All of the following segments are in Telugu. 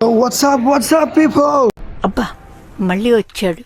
WhatsApp people. అబ్బా మళ్ళీ వచ్చాడు.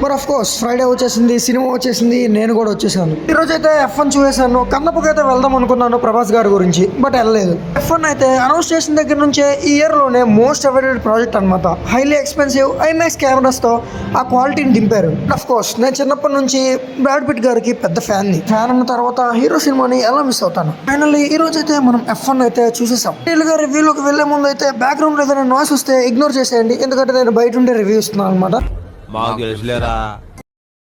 మరి ఆఫ్ కోర్స్ ఫ్రైడే వచ్చేసింది, సినిమా వచ్చేసింది, నేను కూడా వచ్చేసాను. ఈ రోజు అయితే F1 చూసేసాను. కన్నప్పకి అయితే వెళ్దాం అనుకున్నాను ప్రభాస్ గారి గురించి, బట్ వెళ్ళలేదు. F1 అయితే అనౌన్స్ చేసిన దగ్గర నుంచే ఈ ఇయర్ లోనే మోస్ట్ అవైటెడ్ ప్రాజెక్ట్ అనమాట. హైలీ ఎక్స్పెన్సివ్ ఐమాక్స్ కెమెరాస్ తో ఆ క్వాలిటీని దింపారు. ఆఫ్ కోర్స్ నేను చిన్నప్పటి నుంచి బ్రాడ్ పిట్ గారికి పెద్ద ఫ్యాన్ అన్న తర్వాత హీరో సినిమాని ఎలా మిస్ అవుతాను. ఫైనల్లీ ఈ రోజు అయితే మనం F1 అయితే చూసేసాం. గా రివ్యూలోకి వెళ్లే ముందు అయితే బ్యాక్గ్రౌండ్ లో ఏదైనా నాయిస్ వస్తే ఇగ్నోర్ చేసేయండి, ఎందుకంటే నేను బయట ఉండే రివ్యూ ఇస్తున్నాను అనమాట.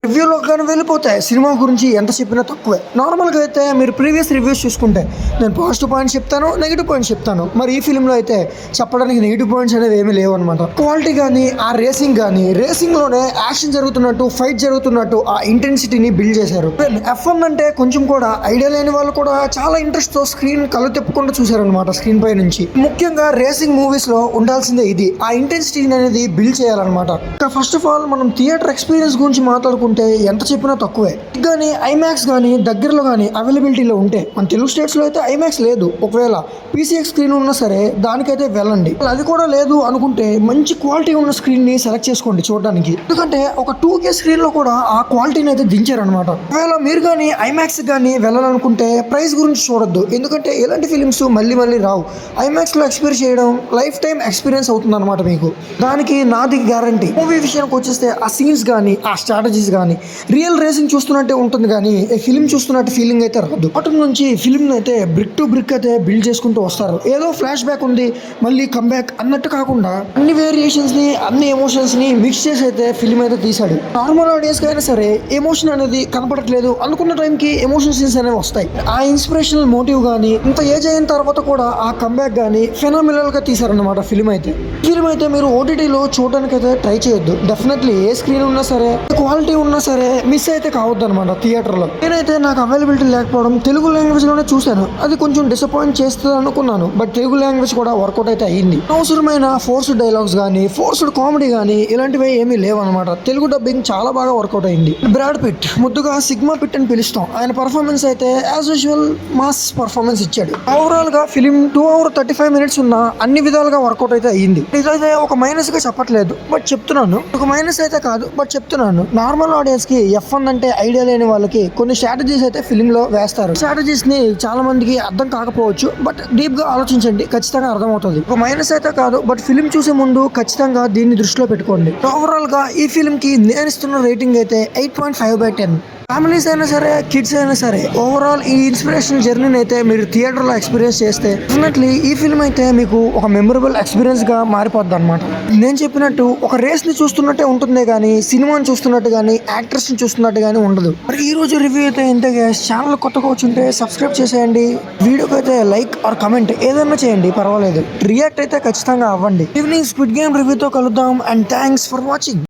రివ్యూలో కానీ వెళ్ళిపోతాయి. సినిమా గురించి ఎంత చెప్పినా తక్కువే. నార్మల్గా అయితే మీరు ప్రీవియస్ రివ్యూస్ చూసుకుంటే నేను పాజిటివ్ పాయింట్స్ చెప్తాను, నెగిటివ్ పాయింట్స్ చెప్తాను. మరి ఈ ఫిల్మ్లో అయితే చెప్పడానికి నెగిటివ్ పాయింట్స్ అనేవి ఏమీ లేవు అనమాట. క్వాలిటీ కానీ ఆ రేసింగ్ కానీ, రేసింగ్లోనే యాక్షన్ జరుగుతున్నట్టు, ఫైట్ జరుగుతున్నట్టు ఆ ఇంటెన్సిటీని బిల్డ్ చేశారు. F1 అంటే కొంచెం కూడా ఐడియా లేని వాళ్ళు కూడా చాలా ఇంట్రెస్ట్తో స్క్రీన్ కళ్ళు తిప్పకుండా చూశారనమాట స్క్రీన్ పై నుంచి. ముఖ్యంగా రేసింగ్ మూవీస్లో ఉండాల్సిందే ఇది, ఆ ఇంటెన్సిటీ అనేది బిల్డ్ చేయాలన్నమాట. ఫస్ట్ ఆఫ్ ఆల్ మనం థియేటర్ ఎక్స్పీరియన్స్ గురించి మాట్లాడుకుంటే ఎంత చెప్పినా తక్కువే. కానీ ఐమాక్స్ కానీ దగ్గరలో కానీ అవైలబిలిటీలో ఉంటే, మన తెలుగు స్టేట్స్లో అయితే ఐమాక్స్ లేదు. ఒకవేళ PCX స్క్రీన్ ఉన్నా సరే దానికైతే వెళ్ళండి. అది కూడా లేదు అనుకుంటే మంచి క్వాలిటీ ఉన్న స్క్రీన్ని సెలెక్ట్ చేసుకోండి చూడడానికి. ఎందుకంటే ఒక 2K స్క్రీన్లో కూడా ఆ క్వాలిటీని అయితే దించారనమాట. ఒకవేళ మీరు కానీ ఐమాక్స్ కానీ వెళ్ళాలనుకుంటే ప్రైస్ గురించి చూడొద్దు, ఎందుకంటే ఇలాంటి ఫిలిమ్స్ మళ్ళీ రావు. ఐమాక్స్లో ఎక్స్పీరియన్స్ చేయడం లైఫ్ టైం ఎక్స్పీరియన్స్ అవుతుంది అనమాట మీకు. దానికి నాది గ్యారంటీ. మూవీ విషయానికి వచ్చేస్తే ఆ సీన్స్ కానీ, ఆ స్ట్రాటజీస్ కానీ రియల్ రేసింగ్ చూస్తున్నట్టే ఉంటుంది, కానీ ఫిలిం చూస్తున్నట్టు ఫీలింగ్ అయితే రాదు. బాటం నుంచి ఫిలిం అయితే బ్రిక్ టు బ్రిక్ అయితే బిల్డ్ చేసుకుంటూ వస్తారు. ఏదో ఫ్లాష్ బ్యాక్ ఉంది మళ్ళీ కమ్బ్యాక్ అన్నట్టు కాకుండా అన్ని వేరియేషన్స్ ని, అన్ని ఎమోషన్స్ ని మిక్స్ చేసి అయితే ఫిలిం అయితే తీశాడు. నార్మల్ ఆడియన్స్ కి అయినా సరే ఎమోషన్ అనేది కనపడట్లేదు అనుకున్న టైంకి ఎమోషన్ సీన్స్ అనేవి వస్తాయి. ఆ ఇన్స్పిరేషనల్ మోటివ్ కానీ, ఇంత ఏజ్ అయిన తర్వాత కూడా ఆ కమ్బ్యాక్ కానీ ఫెనామినల్ గా తీశారన్నమాట ఫిలిం అయితే. మీరు OTTలో చూడడానికి అయితే ట్రై చేయొద్దు. డెఫినెట్లీ ఏ స్క్రీన్ ఉన్నా సరే, క్వాలిటీ ఉన్నా సరే మిస్ అయితే కావద్దు అనమాట థియేటర్లో. నేనైతే నాకు అవైలబిలిటీ లేకపోవడం తెలుగు లాంగ్వేజ్ లోనే చూశాను. అది కొంచెం డిసప్పాయింట్ చేస్తుంది అనుకున్నాను, బట్ తెలుగు లాంగ్వేజ్ కూడా వర్కౌట్ అయితే అయ్యింది. అవసరమైన ఫోర్స్డ్ డైలాగ్స్ కానీ, ఫోర్స్డ్ కామెడీ కానీ ఇలాంటివి ఏమీ లేవన్నమాట. తెలుగు డబ్బింగ్ చాలా బాగా వర్కౌట్ అయింది. బ్రాడ్ పిట్, ముద్దుగా సిగ్మా పిట్ అని పిలుస్తాం, ఆయన పర్ఫార్మెన్స్ అయితే యాజ్ యూజువల్ మాస్ పర్ఫార్మెన్స్ ఇచ్చాడు. ఓవరాల్ గా ఫిలిం 2 hours 35 minutes ఉన్న అన్ని విధాలుగా వర్కౌట్ అయితే అయ్యింది. ఇదైతే ఒక మైనస్ గా చెప్పట్లేదు, బట్ చెప్తున్నాను. ఒక మైనస్ అయితే కాదు, బట్ చెప్తున్నాను. నార్మల్ ఆడియన్స్ కి F1 అంటే ఐడియా లేని వాళ్ళకి కొన్ని స్ట్రాటజీస్ అయితే ఫిలిం లో వేస్తారు. స్ట్రాటజీస్ ని చాలా మందికి అర్థం కాకపోవచ్చు, బట్ డీప్ గా ఆలోచించండి, ఖచ్చితంగా అర్థమవుతుంది. ఒక మైనస్ అయితే కాదు, బట్ ఫిలిం చూసే ముందు ఖచ్చితంగా దీన్ని దృష్టిలో పెట్టుకోండి. ఓవరాల్ గా ఈ ఫిలిం కి నేను ఇస్తున్న రేటింగ్ అయితే 8.5/10. ఫ్యామిలీస్ అయినా సరే, కిడ్స్ అయినా సరే, ఓవరాల్ ఈ ఇన్స్పిరేషనల్ జర్నీని అయితే మీరు థియేటర్లో ఎక్స్పీరియన్స్ చేస్తే డెఫినెట్లీ ఈ ఫిల్మ్ అయితే మీకు ఒక మెమరబుల్ ఎక్స్పీరియన్స్ గా మారిపోద్ది అనమాట. నేను చెప్పినట్టు ఒక రేస్ ని చూస్తున్నట్టే ఉంటుంది, కానీ సినిమాని చూస్తున్నట్టు కానీ, యాక్టర్స్ ని చూస్తున్నట్టు కానీ ఉండదు. మరి ఈ రోజు రివ్యూ అయితే ఇంతే గైస్. ఛానల్ కొత్తగా వచ్చుంటే సబ్స్క్రైబ్ చేసేయండి. వీడియోకి అయితే లైక్ ఆర్ కమెంట్ ఏదైనా చేయండి, పర్వాలేదు. రియాక్ట్ అయితే ఖచ్చితంగా అవ్వండి. ఈవినింగ్ స్క్విడ్ గేమ్ రివ్యూతో కలుద్దాం, అండ్ థ్యాంక్స్ ఫర్ వాచింగ్.